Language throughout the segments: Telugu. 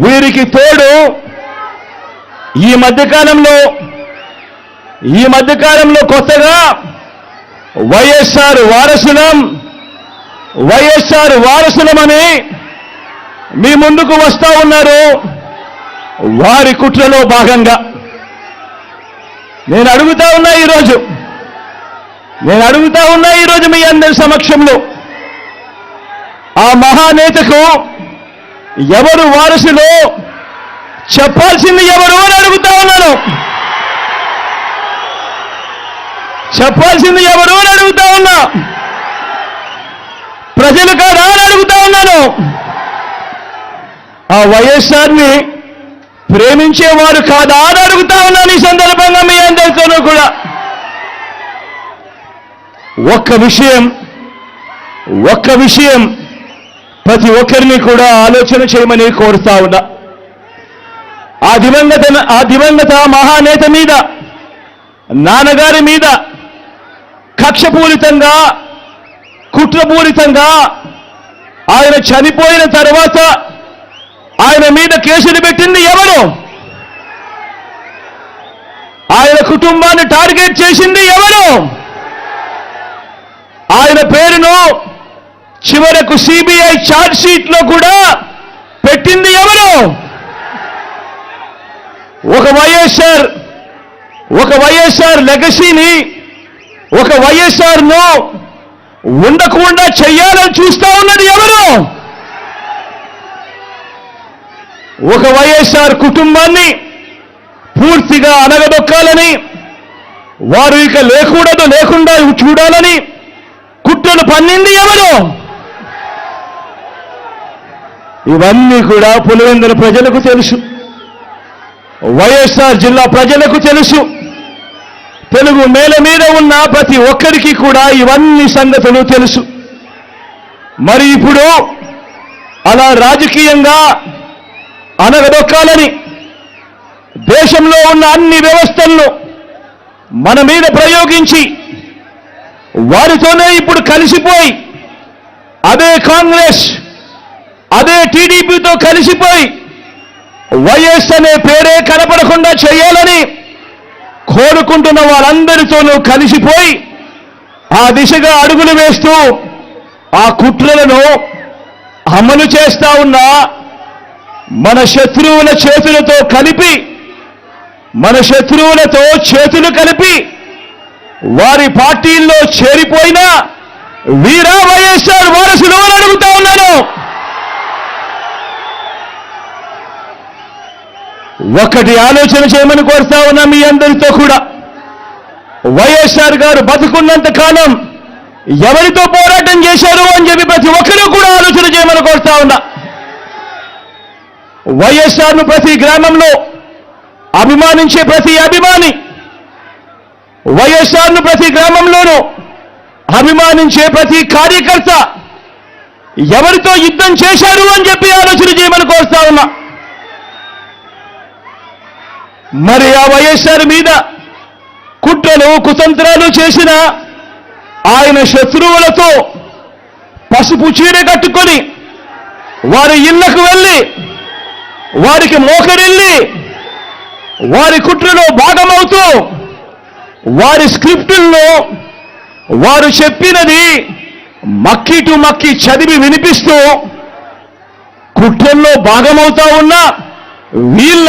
వీరికి తోడు ఈ మధ్యకాలంలో కొత్తగా వైఎస్ఆర్ వారసులమని మీ ముందుకు వస్తా ఉన్నారు. వారి కుట్రలో భాగంగా నేను అడుగుతా ఉన్నా ఈరోజు మీ అందరి సమక్షంలో, ఆ మహానేతకు ఎవరు వారసులో చెప్పాల్సింది ఎవరు అని అడుగుతా ఉన్నాను. చెప్పాల్సింది ఎవరు అని అడుగుతా ఉన్నా. ప్రజలు కాదా అని అడుగుతా ఉన్నాను. ఆ వైఎస్ఆర్ని ప్రేమించేవారు కాదా అని అడుగుతా ఉన్నాను. ఈ సందర్భంగా మీ అందరితోనూ కూడా ఒక్క విషయం ప్రతి ఒక్కరిని కూడా ఆలోచన చేయమని కోరుతా ఉన్నా. ఆ దివంగత మహానేత మీద, నాన్నగారి మీద కక్షపూరితంగా, కుట్రపూరితంగా ఆయన చనిపోయిన తర్వాత ఆయన మీద కేసులు పెట్టింది ఎవరు? ఆయన కుటుంబాన్ని టార్గెట్ చేసింది ఎవరు? ఆయన పేరును చివరకు సిబిఐ ఛార్జ్ షీట్లో కూడా పెట్టింది ఎవరు? ఒక వైఎస్ఆర్ లెగసీని, ఒక వైఎస్ఆర్ను ఉండకుండా చెయ్యాలని చూస్తా ఉన్నది ఎవరు? ఒక వైఎస్ఆర్ కుటుంబాన్ని పూర్తిగా అనగదొక్కాలని, వారు ఇక లేకుండా చూడాలని కుట్రలు పన్నింది ఎవరు? ఇవన్నీ కూడా పులివెందుల ప్రజలకు తెలుసు, వైఎస్ఆర్ జిల్లా ప్రజలకు తెలుసు. తెలుగు నేల మీద ఉన్న ప్రతి ఒక్కరికి కూడా ఇవన్నీ సంగతులు తెలుసు. మరి ఇప్పుడు అలా రాజకీయంగా అనగదొక్కాలని దేశంలో ఉన్న అన్ని వ్యవస్థలను మన మీద ప్రయోగించి వారితోనే ఇప్పుడు కలిసిపోయి, అదే కాంగ్రెస్, అదే టీడీపీతో కలిసిపోయి వైఎస్ అనే పేరే కనపడకుండా చేయాలని కోరుకుంటున్న వారందరితోనూ కలిసిపోయి ఆ దిశగా అడుగులు వేస్తూ ఆ కుట్రలను అమలు చేస్తా ఉన్న మన శత్రువుల చేతులతో చేతులు కలిపి వారి పార్టీల్లో చేరిపోయిన వీరా వైఎస్ఆర్ వారసులు అని అడుగుతా ఉన్నాను. ఒకటి ఆలోచన చేయమని కోరుతా ఉన్నా మీ అందరితో కూడా. వైఎస్ఆర్ గారు బతుకున్నంత కాలం ఎవరితో పోరాటం చేశారు అని చెప్పి ప్రతి ఒక్కరూ కూడా ఆలోచన చేయమని కోరుతా ఉన్నా. వైఎస్ఆర్ను ప్రతి గ్రామంలో అభిమానించే ప్రతి అభిమాని, వైఎస్ఆర్ను ప్రతి గ్రామంలోనూ అభిమానించే ప్రతి కార్యకర్త ఎవరితో యుద్ధం చేశారు అని చెప్పి ఆలోచన చేయమని కోరుతా ఉన్నా. మరి ఆ వైఎస్ఆర్ మీద కుట్రలు కుతంత్రాలు చేసిన ఆయన శత్రువులతో పసుపు చీర కట్టుకొని వారి ఇళ్లకు వెళ్ళి వారికి మోకరిల్లి వారి కుట్రలో భాగమవుతూ వారి స్క్రిప్టుల్లో వారు చెప్పినది మక్కి టు మక్కి చదివి వినిపిస్తూ కుట్రల్లో భాగమవుతా ఉన్న వీళ్ళ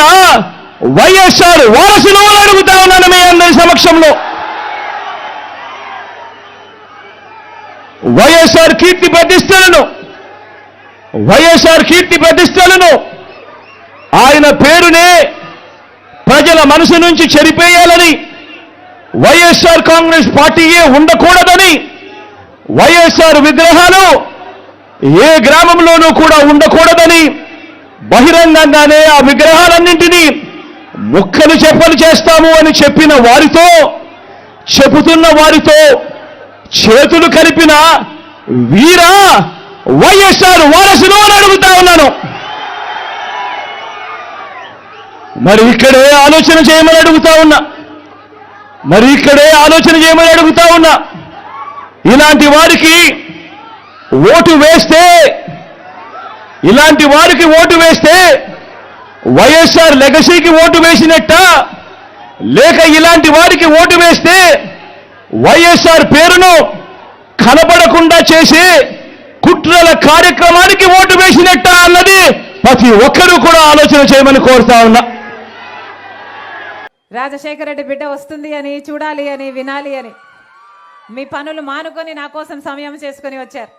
వైఎస్ఆర్ వారసులు అని అడుగుతా ఉన్నాను మీ అందరి సమక్షంలో. వైఎస్ఆర్ కీర్తి ప్రతిష్టలను ఆయన పేరునే ప్రజల మనసు నుంచి చెరిపేయాలని, వైఎస్ఆర్ కాంగ్రెస్ పార్టీయే ఉండకూడదని, వైఎస్ఆర్ విగ్రహాలు ఏ గ్రామంలోనూ కూడా ఉండకూడదని బహిరంగంగానే ఆ విగ్రహాలన్నింటినీ ముక్కలు చెప్పలు చేస్తాము అని చెబుతున్న వారితో చేతులు కలిపిన వీరా వైఎస్ఆర్ వారసులు అని అడుగుతా ఉన్నాను. మరి ఇక్కడే ఆలోచన చేయమని అడుగుతా ఉన్నా. ఇలాంటి వారికి ఓటు వేస్తే వైఎస్ఆర్ లెగసీకి ఓటు వేసినట్ట, లేక ఇలాంటి వారికి ఓటు వేస్తే వైఎస్ఆర్ పేరును కనబడకుండా చేసి కుట్రల కార్యక్రమానికి ఓటు వేసినట్ట అన్నది ప్రతి ఒక్కరూ కూడా ఆలోచన చేయమని కోరుతా ఉన్నా. రాజశేఖర రెడ్డి బిడ్డ వస్తుంది అని, చూడాలి అని, వినాలి అని మీ పనులు మానుకొని నా కోసం సమయం చేసుకొని వచ్చారు.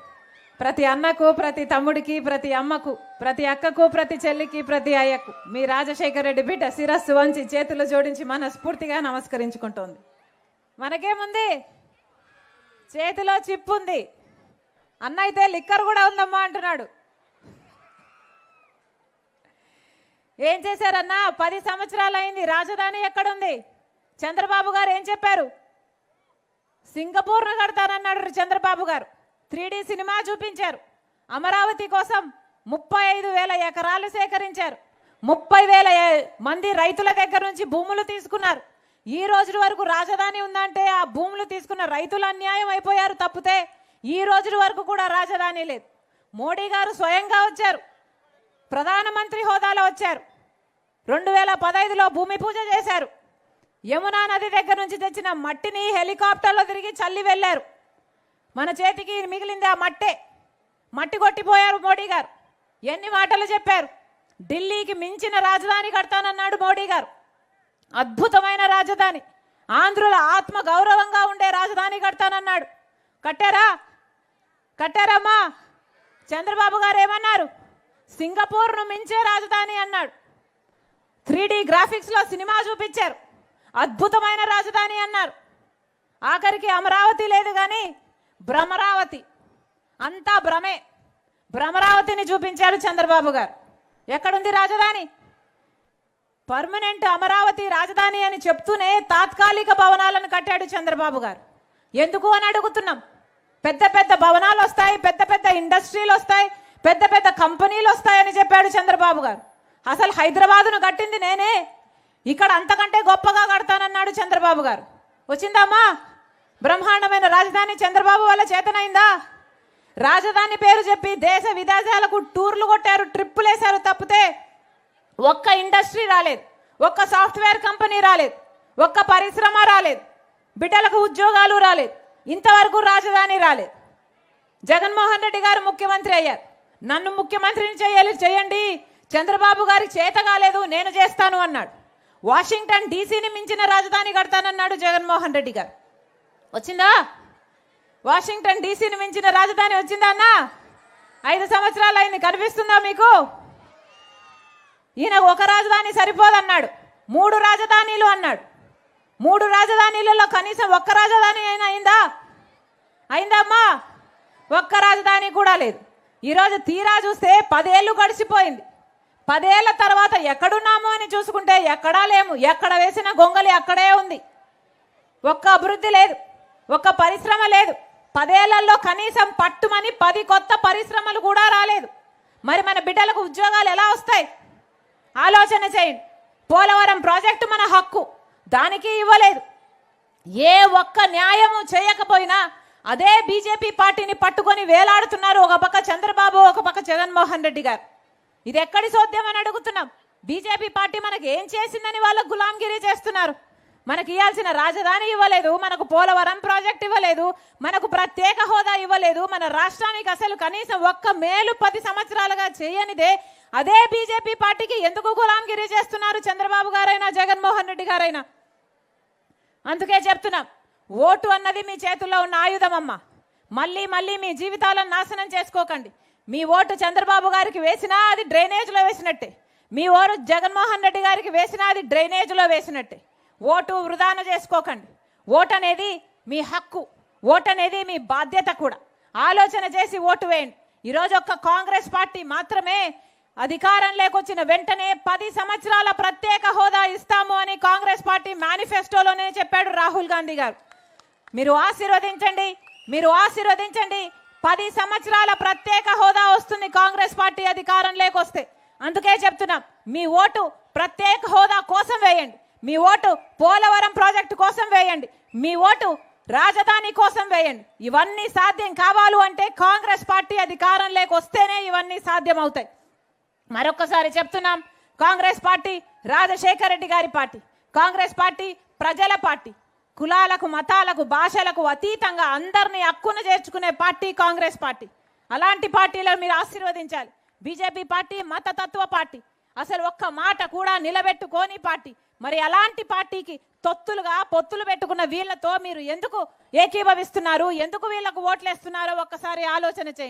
ప్రతి అన్నకు, ప్రతి తమ్ముడికి, ప్రతి అమ్మకు, ప్రతి అక్కకు, ప్రతి చెల్లికి, ప్రతి అయ్యకు మీ రాజశేఖర రెడ్డి బిడ్డ శిరస్సు వంచి చేతులు జోడించి మనస్ఫూర్తిగా నమస్కరించుకుంటోంది. మనకేముంది, చేతిలో చిప్పు ఉంది. అన్న అయితే లిక్కర్ కూడా ఉందమ్మా అంటున్నాడు. ఏం చేశారన్నా? 10 సంవత్సరాలు అయింది. రాజధాని ఎక్కడుంది? చంద్రబాబు గారు ఏం చెప్పారు? సింగపూర్ను కడతానన్నాడు చంద్రబాబు గారు. 3D సినిమా చూపించారు. అమరావతి కోసం 35,000 ఎకరాలు సేకరించారు. 30,000 మంది రైతుల దగ్గర నుంచి భూములు తీసుకున్నారు. ఈ రోజు వరకు రాజధాని ఉందంటే ఆ భూములు తీసుకున్న రైతులు అన్యాయం అయిపోయారు తప్పితే ఈ రోజు వరకు కూడా రాజధాని లేదు. మోడీ గారు స్వయంగా వచ్చారు, ప్రధానమంత్రి హోదాలో వచ్చారు. 2015లో భూమి పూజ చేశారు. యమునా నది దగ్గర నుంచి తెచ్చిన మట్టిని హెలికాప్టర్లో తిరిగి చల్లి వెళ్ళారు. మన చేతికి మిగిలింది ఆ మట్టే. మట్టి కొట్టిపోయారు మోడీ గారు. ఎన్ని మాటలు చెప్పారు? ఢిల్లీకి మించిన రాజధాని కడతానన్నాడు మోడీ గారు. అద్భుతమైన రాజధాని, ఆంధ్రుల ఆత్మ గౌరవంగా ఉండే రాజధాని కడతానన్నాడు. కట్టారా? కట్టారమ్మా? చంద్రబాబు గారు ఏమన్నారు? సింగపూర్ను మించే రాజధాని అన్నాడు. 3D గ్రాఫిక్స్లో సినిమా చూపించారు. అద్భుతమైన రాజధాని అన్నారు. ఆఖరికి అమరావతి లేదు కానీ భ్రమరావతి, అంతా భ్రమే. భ్రమరావతిని చూపించారు చంద్రబాబు గారు. ఎక్కడుంది రాజధాని? పర్మనెంట్ అమరావతి రాజధాని అని చెప్తూనే తాత్కాలిక భవనాలను కట్టాడు చంద్రబాబు గారు. ఎందుకు అని అడుగుతున్నాం. పెద్ద పెద్ద భవనాలు వస్తాయి, పెద్ద పెద్ద ఇండస్ట్రీలు వస్తాయి, పెద్ద పెద్ద కంపెనీలు వస్తాయని చెప్పాడు చంద్రబాబు గారు. అసలు హైదరాబాదును కట్టింది నేనే, ఇక్కడ అంతకంటే గొప్పగా కడతానన్నాడు చంద్రబాబు గారు. వచ్చిందమ్మా బ్రహ్మాండమైన రాజధాని? చంద్రబాబు వల్ల చేతనైందా? రాజధాని పేరు చెప్పి దేశ విదేశాలకు టూర్లు కొట్టారు, ట్రిప్పులు వేశారు తప్పితే ఒక్క ఇండస్ట్రీ రాలేదు, ఒక్క సాఫ్ట్వేర్ కంపెనీ రాలేదు, ఒక్క పరిశ్రమ రాలేదు, బిడ్డలకు ఉద్యోగాలు రాలేదు, ఇంతవరకు రాజధాని రాలేదు. జగన్మోహన్ రెడ్డి గారు ముఖ్యమంత్రి అయ్యారు. నన్ను ముఖ్యమంత్రిని చేయండి, చంద్రబాబు గారికి చేత కాలేదు, నేను చేస్తాను అన్నాడు. వాషింగ్టన్ డీసీని మించిన రాజధాని కడతానన్నాడు జగన్మోహన్ రెడ్డి గారు. వచ్చిందా? వాషింగ్టన్ డీసీని మించిన రాజధాని వచ్చిందా అన్న? 5 సంవత్సరాలు అయింది, కనిపిస్తుందా మీకు? ఈయన ఒక రాజధాని సరిపోదన్నాడు, 3 రాజధానీలు అన్నాడు. 3 రాజధానీలలో కనీసం ఒక్క రాజధాని అయినా అయిందమ్మా? ఒక్క రాజధాని కూడా లేదు. ఈరోజు తీరా చూస్తే 10 ఏళ్ళు గడిచిపోయింది. 10 ఏళ్ల తర్వాత ఎక్కడున్నాము అని చూసుకుంటే ఎక్కడా లేము. ఎక్కడ వేసిన గొంగలి అక్కడే ఉంది. ఒక్క అభివృద్ధి లేదు, ఒక్క పరిశ్రమ లేదు. 10 ఏళ్లలో కనీసం పట్టుమని 10 కొత్త పరిశ్రమలు కూడా రాలేదు. మరి మన బిడ్డలకు ఉద్యోగాలు ఎలా వస్తాయి? ఆలోచన చేయండి. పోలవరం ప్రాజెక్టు మన హక్కు, దానికి ఇవ్వలేదు. ఏ ఒక్క న్యాయము చేయకపోయినా అదే బీజేపీ పార్టీని పట్టుకొని వేలాడుతున్నారు. ఒక పక్క చంద్రబాబు, ఒక పక్క జగన్మోహన్ రెడ్డి గారు. ఇది ఎక్కడి సోద్యం అని అడుగుతున్నాం. బీజేపీ పార్టీ మనకి ఏం చేసిందని వాళ్ళకు గులాంగిరి చేస్తున్నారు. మనకి ఇవ్వాల్సిన రాజధాని ఇవ్వలేదు, మనకు పోలవరం ప్రాజెక్ట్ ఇవ్వలేదు, మనకు ప్రత్యేక హోదా ఇవ్వలేదు. మన రాష్ట్రానికి అసలు కనీసం ఒక్క మేలు 10 సంవత్సరాలుగా చేయనిదే అదే బీజేపీ పార్టీకి ఎందుకు గులాంగిరి చేస్తున్నారు చంద్రబాబు గారైనా జగన్మోహన్ రెడ్డి గారైనా? అందుకే చెప్తున్నాం, ఓటు అన్నది మీ చేతుల్లో ఉన్న ఆయుధం అమ్మ. మళ్ళీ మళ్ళీ మీ జీవితాలను నాశనం చేసుకోకండి. మీ ఓటు చంద్రబాబు గారికి వేసినా అది డ్రైనేజ్లో వేసినట్టే, మీ ఓటు జగన్మోహన్ రెడ్డి గారికి వేసినా అది డ్రైనేజ్లో వేసినట్టే. ఓటు వృధాన చేసుకోకండి. ఓటు అనేది మీ హక్కు, ఓటు అనేది మీ బాధ్యత కూడా. ఆలోచన చేసి ఓటు వేయండి. ఈరోజు ఒక్క కాంగ్రెస్ పార్టీ మాత్రమే అధికారం లేకొచ్చిన వెంటనే 10 సంవత్సరాల ప్రత్యేక హోదా ఇస్తాము అని కాంగ్రెస్ పార్టీ మేనిఫెస్టోలోనే చెప్పాడు రాహుల్ గాంధీ గారు. మీరు ఆశీర్వదించండి, మీరు ఆశీర్వదించండి. 10 సంవత్సరాల ప్రత్యేక హోదా వస్తుంది కాంగ్రెస్ పార్టీ అధికారం లేకొస్తే. అందుకే చెప్తున్నాం, మీ ఓటు ప్రత్యేక హోదా కోసం వేయండి, మీ ఓటు పోలవరం ప్రాజెక్టు కోసం వేయండి, మీ ఓటు రాజధాని కోసం వేయండి. ఇవన్నీ సాధ్యం కావాలి అంటే కాంగ్రెస్ పార్టీ అధికారం లేకొస్తేనే ఇవన్నీ సాధ్యం అవుతాయి. మరొకసారి చెప్తున్నాం, కాంగ్రెస్ పార్టీ రాజశేఖర రెడ్డి గారి పార్టీ. కాంగ్రెస్ పార్టీ ప్రజల పార్టీ. కులాలకు, మతాలకు, భాషలకు అతీతంగా అందరినీ హక్కున చేర్చుకునే పార్టీ కాంగ్రెస్ పార్టీ. అలాంటి పార్టీలను మీరు ఆశీర్వదించాలి. బీజేపీ పార్టీ మతతత్వ పార్టీ, అసలు ఒక్క మాట కూడా నిలబెట్టుకోని పార్టీ. మరి అలాంటి పార్టీకి పొత్తులు పెట్టుకున్న వీళ్ళతో మీరు ఎందుకు ఏకీభవిస్తున్నారు? ఎందుకు వీళ్ళకు ఓట్లేస్తున్నారో ఒక్కసారి ఆలోచన చేయండి.